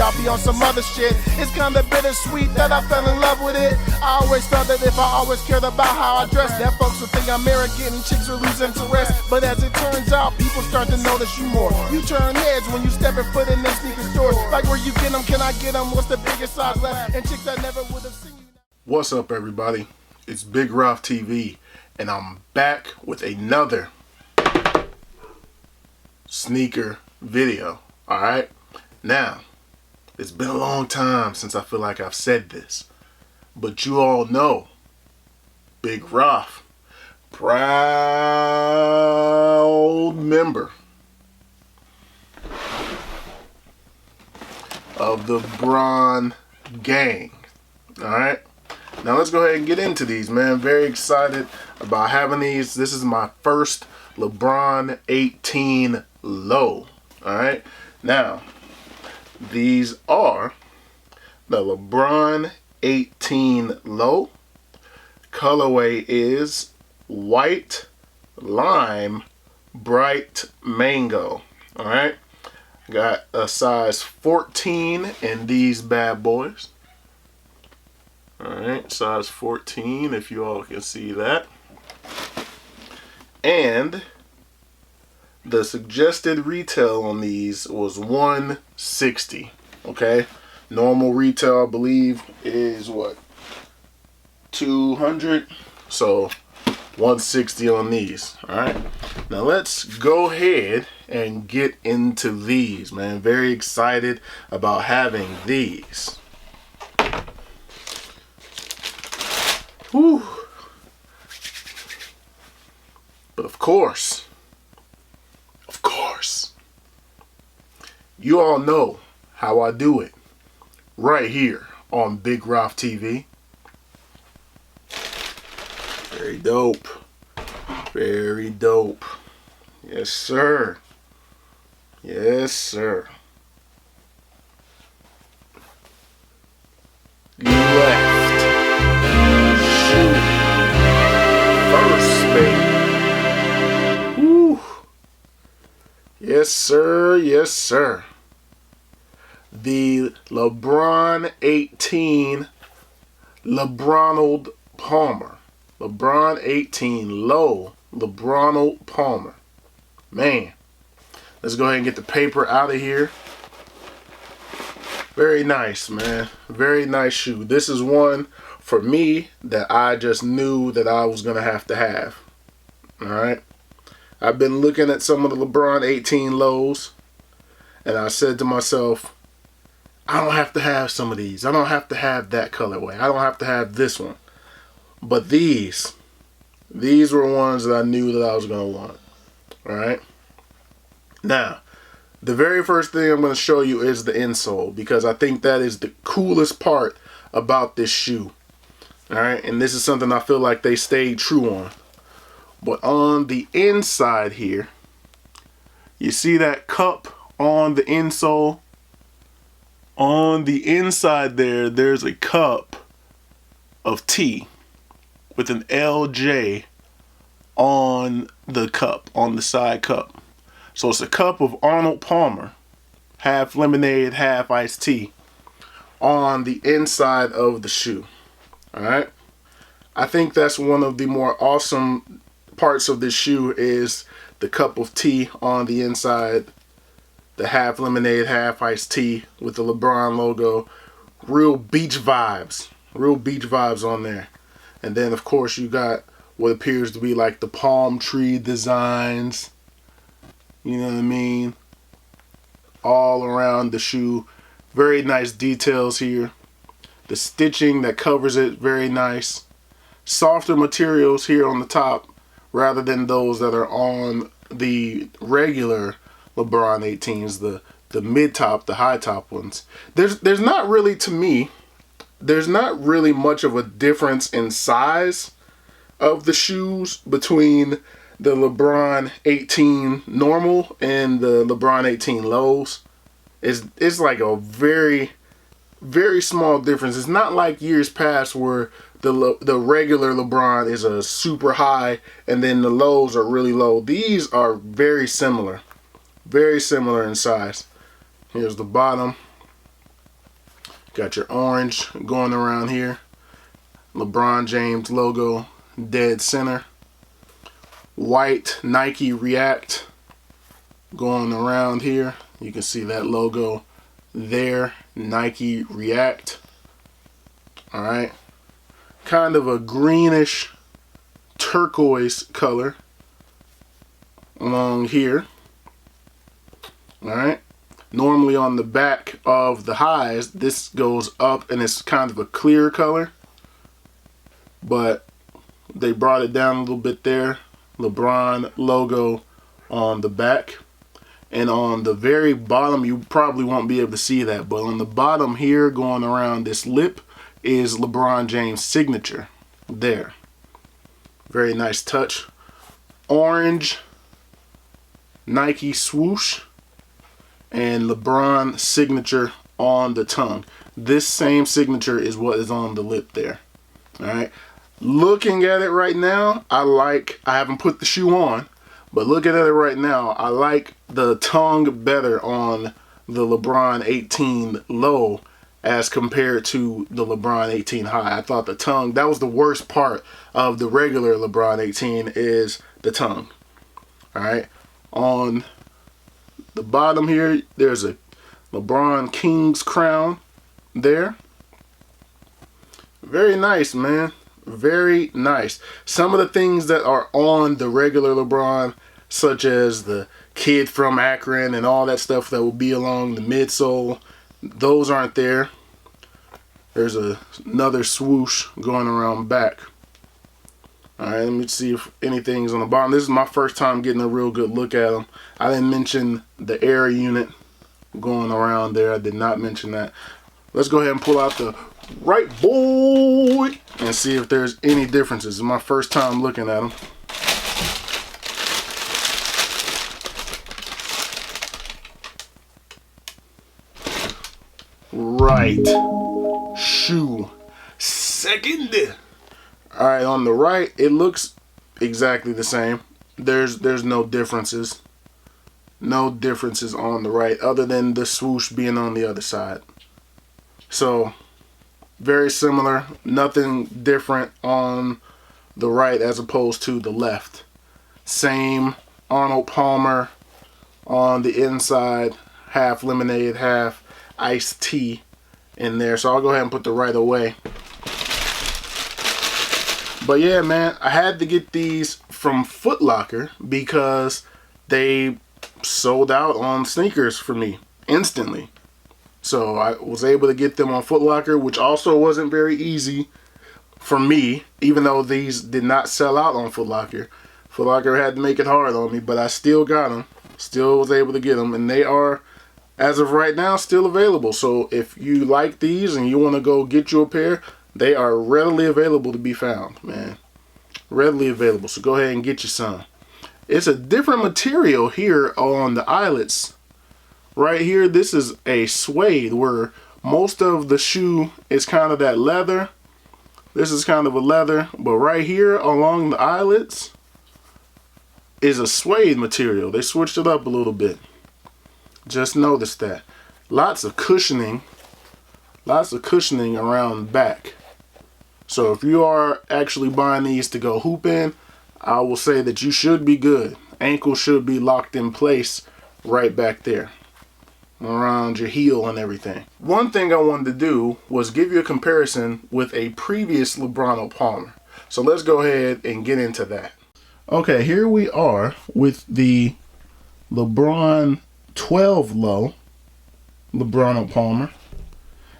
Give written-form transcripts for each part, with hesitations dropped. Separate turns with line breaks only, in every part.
I'll be on some other shit. It's kinda bittersweet that I fell in love with it. I always thought that if I always cared about how I dress, that folks would think I'm arrogant and chicks would lose interest. But as it turns out, people start to notice you more. You turn heads when you step foot in them sneaker stores. Like where you get them, can I get them? What's the biggest size left? And chicks that never would have seen you.
What's up, everybody? It's Big Ralph TV, and I'm back with another sneaker video. Alright? Now, it's been a long time since I feel like I've said this, but you all know Big Ralph, proud member of the Lebron gang. Alright? Now let's go ahead and get into these, man. Very excited about having these. This is my first Lebron 18 low. Alright? Now, these are the Lebron 18 low. Colorway is white lime bright mango. Alright? Got a size 14 in these bad boys. Alright, size 14, if you all can see that. And the suggested retail on these was $160. Okay? Normal retail, I believe, is what? $200. So $160 on these. Alright. Now let's go ahead and get into these, man. Very excited about having these. Whew. But of course, you all know how I do it right here on Big Ralph TV. Very dope. Very dope. Yes, sir. Yes, sir. You left. First, baby. Woo. Yes, sir. Yes, sir. The LeBron 18 Lebronald Palmer. LeBron 18 low Lebronald Palmer. Man. Let's go ahead and get the paper out of here. Very nice, man. Very nice shoe. This is one for me that I just knew that I was going to have. Alright? I've been looking at some of the LeBron 18 lows, and I said to myself, I don't have to have some of these. I don't have to have that colorway. I don't have to have this one. But these were ones that I knew that I was going to want. Alright? Now, the very first thing I'm going to show you is the insole, because I think that is the coolest part about this shoe. Alright, and this is something I feel like they stayed true on. But on the inside here, you see that cup on the insole? On the inside there's a cup of tea with an LJ on the cup, on the side cup. So it's a cup of Arnold Palmer, half lemonade, half iced tea, on the inside of the shoe. Alright? I think that's one of the more awesome parts of this shoe is the cup of tea on the inside. The half lemonade, half iced tea with the LeBron logo. Real beach vibes. Real beach vibes on there. And then, of course, you got what appears to be like the palm tree designs. You know what I mean? All around the shoe. Very nice details here. The stitching that covers it, very nice. Softer materials here on the top rather than those that are on the regular LeBron 18s, the mid top, the high top ones. There's not really, to me, there's not really much of a difference in size of the shoes between the LeBron 18 normal and the LeBron 18 lows. It's like a very, very small difference. It's not like years past where the regular LeBron is a super high and then the lows are really low. These are very similar in size. Here's the bottom. Got your orange going around here. LeBron James logo dead center. White Nike React going around here. You can see that logo there, Nike React. All right, kind of a greenish turquoise color along here. All right, normally on the back of the highs this goes up and it's kind of a clear color, but they brought it down a little bit there. LeBron logo on the back. And on the very bottom, you probably won't be able to see that, but on the bottom here going around this lip is LeBron James' signature there. Very nice touch. Orange Nike swoosh and LeBron signature on the tongue. This same signature is what is on the lip there. All right. Looking at it right now, I haven't put the shoe on, but looking at it right now, I like the tongue better on the LeBron 18 low as compared to the LeBron 18 high. I thought the tongue, that was the worst part of the regular LeBron 18 is the tongue. All right. On the bottom here, there's a LeBron King's crown there. Very nice, man. Very nice. Some of the things that are on the regular LeBron, such as the kid from Akron and all that stuff that will be along the midsole, those aren't there. There's another swoosh going around back. All right, let me see if anything's on the bottom. This is my first time getting a real good look at them. I didn't mention the air unit going around there. I did not mention that. Let's go ahead and pull out the right boy and see if there's any differences. It's my first time looking at them. Right shoe second. All right, on the right it looks exactly the same. There's no differences. No differences on the right other than the swoosh being on the other side. So very similar, nothing different on the right as opposed to the left. Same Arnold Palmer on the inside, half lemonade, half iced tea in there. So I'll go ahead and put the right away. But yeah, man, I had to get these from Foot Locker because they sold out on sneakers for me instantly. So I was able to get them on Foot Locker, which also wasn't very easy for me, even though these did not sell out on Foot Locker. Foot Locker had to make it hard on me, but I still got them. Still was able to get them, and they are, as of right now, still available. So if you like these and you want to go get you a pair, they are readily available to be found, man. Readily available. So go ahead and get you some. It's a different material here on the eyelets. Right here, this is a suede where most of the shoe is kind of that leather. This is kind of a leather, but right here along the eyelets is a suede material. They switched it up a little bit. Just noticed that. Lots of cushioning around the back. So if you are actually buying these to go hooping, I will say that you should be good. Ankle should be locked in place right back there, around your heel and everything. One thing I wanted to do was give you a comparison with a previous Lebronald Palmer. So let's go ahead and get into that. Okay, here we are with the LeBron 12 low Lebronald Palmer.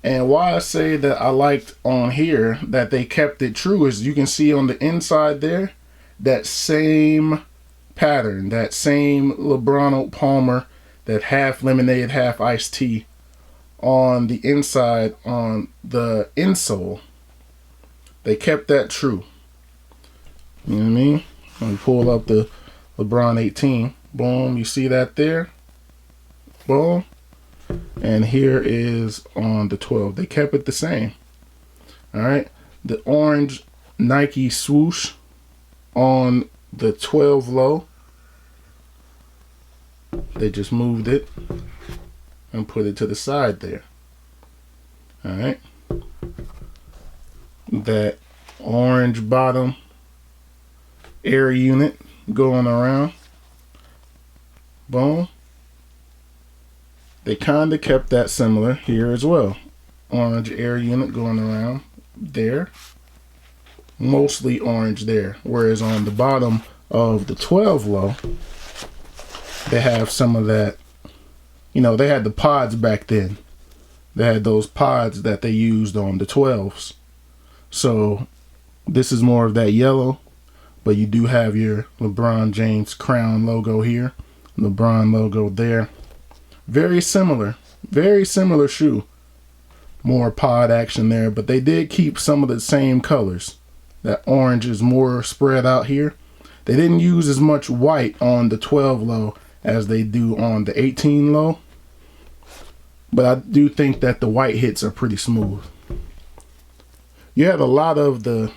And why I say that I liked on here that they kept it true is you can see on the inside there, that same pattern, that same Lebronald Palmer, that half lemonade, half iced tea on the inside on the insole. They kept that true. You know what I mean? Let me pull up the LeBron 18. Boom, you see that there? Boom. And here is on the 12. They kept it the same. All right. The orange Nike swoosh on the 12 low. They just moved it and put it to the side there. All right. That orange bottom air unit going around. Boom. They kind of kept that similar here as well. Orange air unit going around there. Mostly orange there. Whereas on the bottom of the 12 low, they have some of that. You know, they had the pods back then. They had those pods that they used on the 12s. So this is more of that yellow, but you do have your LeBron James crown logo here, LeBron logo there. Very similar shoe. More pod action there, but they did keep some of the same colors. That orange is more spread out here. They didn't use as much white on the 12 low as they do on the 18 low, but I do think that the white hits are pretty smooth. You had a lot of the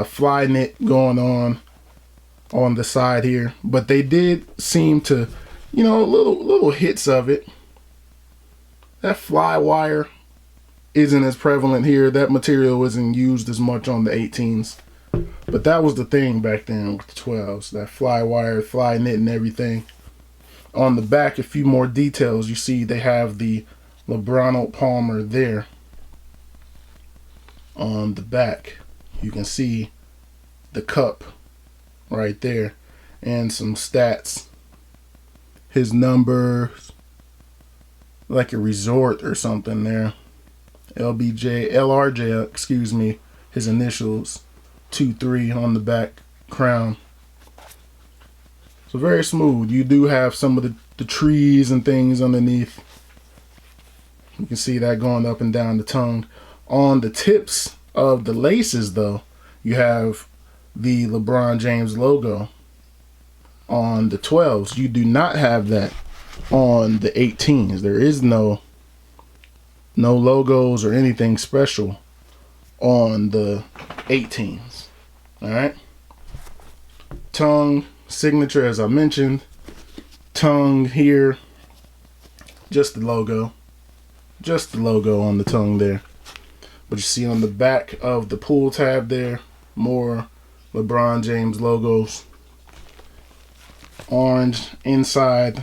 fly knit going on the side here, but they did seem to, you know, little hits of it. That fly wire isn't as prevalent here. That material isn't used as much on the 18s, but that was the thing back then with the 12s. That fly wire, fly knit, and everything. On the back, a few more details. You see, they have the Lebronald Palmer there. On the back, you can see the cup right there and some stats. His numbers, like a resort or something there. LRJ, excuse me, his initials, 2-3 on the back crown. So very smooth. You do have some of the trees and things underneath. You can see that going up and down the tongue. On the tips of the laces, though, you have the LeBron James logo. On the 12s, you do not have that on the 18s. There is no logos or anything special on the 18s. All right. Tongue signature, as I mentioned. Tongue here, just the logo on the tongue there. But you see on the back of the pull tab there, more LeBron James logos. Orange inside.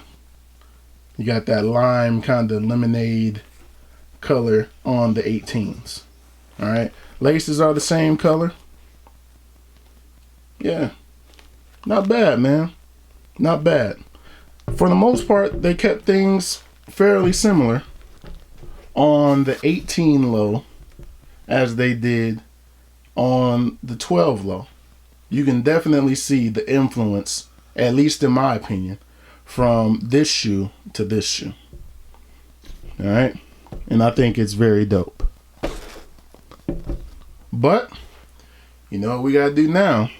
You got that lime kind of lemonade color on the 18s. All right. Laces are the same color. Yeah. Not bad, man. Not bad. For the most part, they kept things fairly similar on the 18 low as they did on the 12 low. You can definitely see the influence, at least in my opinion, from this shoe to this shoe. All right. And I think it's very dope. But, you know what we got to do now?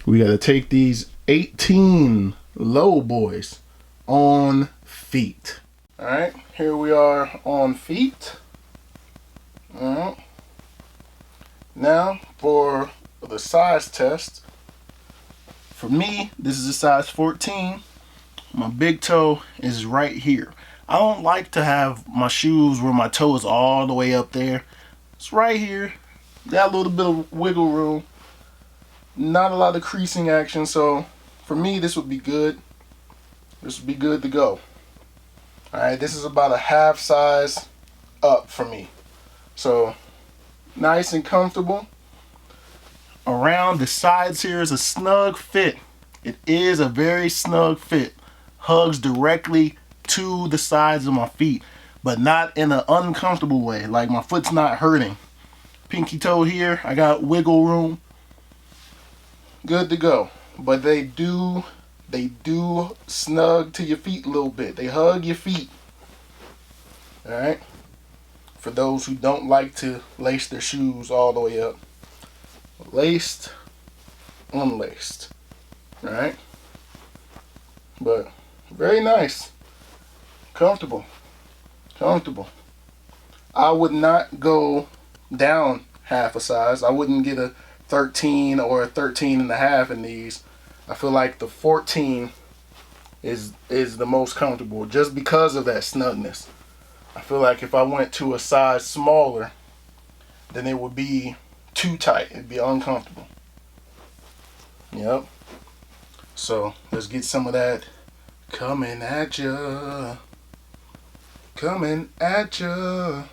We got to take these 18 low boys on feet. All right. Here we are on feet. All right. Now, for the size test. For me, this is a size 14. My big toe is right here. I don't like to have my shoes where my toe is all the way up there. It's right here. Got a little bit of wiggle room. Not a lot of creasing action, so for me, this would be good. This would be good to go. Alright, this is about a half size up for me. So, nice and comfortable. Around the sides here is a snug fit. It is a very snug fit. Hugs directly to the sides of my feet, but not in an uncomfortable way. Like my foot's not hurting. Pinky toe here, I got wiggle room. Good to go. But they do snug to your feet a little bit. They hug your feet. Alright? For those who don't like to lace their shoes all the way up. Laced, unlaced. Alright? But very nice. Comfortable. Comfortable. I would not go down half a size. I wouldn't get a 13 or a 13 and a half in these. I feel like the 14 is the most comfortable just because of that snugness. I feel like if I went to a size smaller, then it would be too tight. It'd be uncomfortable. Yep. So let's get some of that coming at ya. Coming at ya.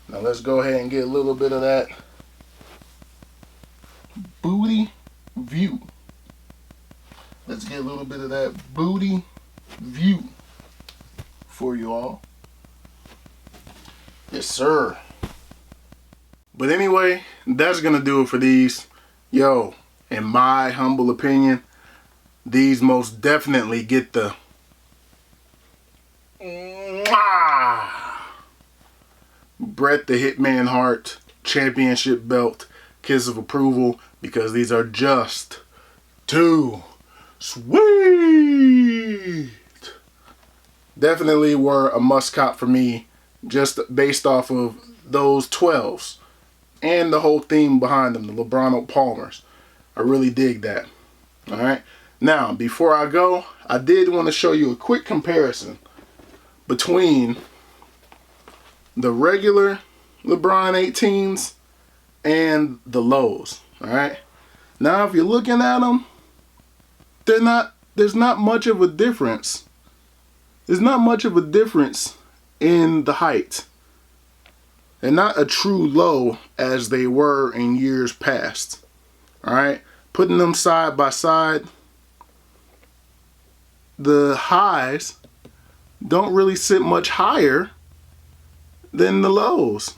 Now let's go ahead and get a little bit of that booty view. Let's get a little bit of that booty view for you all. Yes, sir. But anyway, that's gonna do it for these. Yo, in my humble opinion, these most definitely get the Bret the Hitman Hart championship belt kiss of approval, because these are just too sweet. Definitely were a must cop for me, just based off of those 12s and the whole theme behind them, the Lebronald Palmers. I really dig that. Alright, now before I go, I did want to show you a quick comparison between the regular LeBron 18s and the lows. Alright, now if you're looking at them, there's not much of a difference. There's not much of a difference in the height. They're not a true low as they were in years past. Alright, putting them side by side, the highs don't really sit much higher than the lows.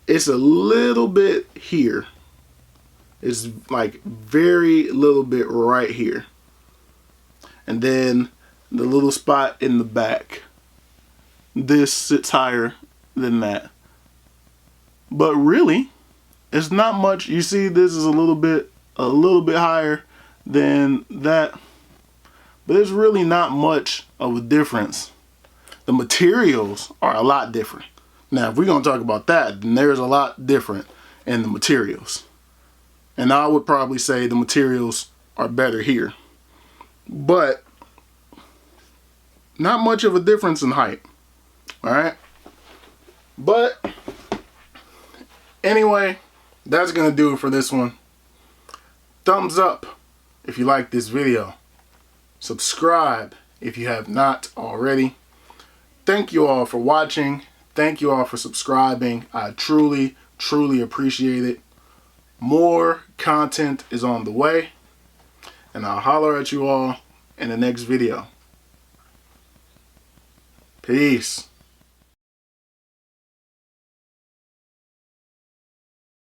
It's a little bit here. It's like very little bit right here. And then the little spot in the back, this sits higher than that. But really, it's not much. You see, this is a little bit higher than that. But there's really not much of a difference. The materials are a lot different. Now, if we're going to talk about that, then there's a lot different in the materials. And I would probably say the materials are better here. But not much of a difference in height. Alright? But anyway, that's going to do it for this one. Thumbs up if you like this video. Subscribe if you have not already. Thank you all for watching. Thank you all for subscribing. I truly, truly appreciate it. More content is on the way. And I'll holler at you all in the next video. Peace.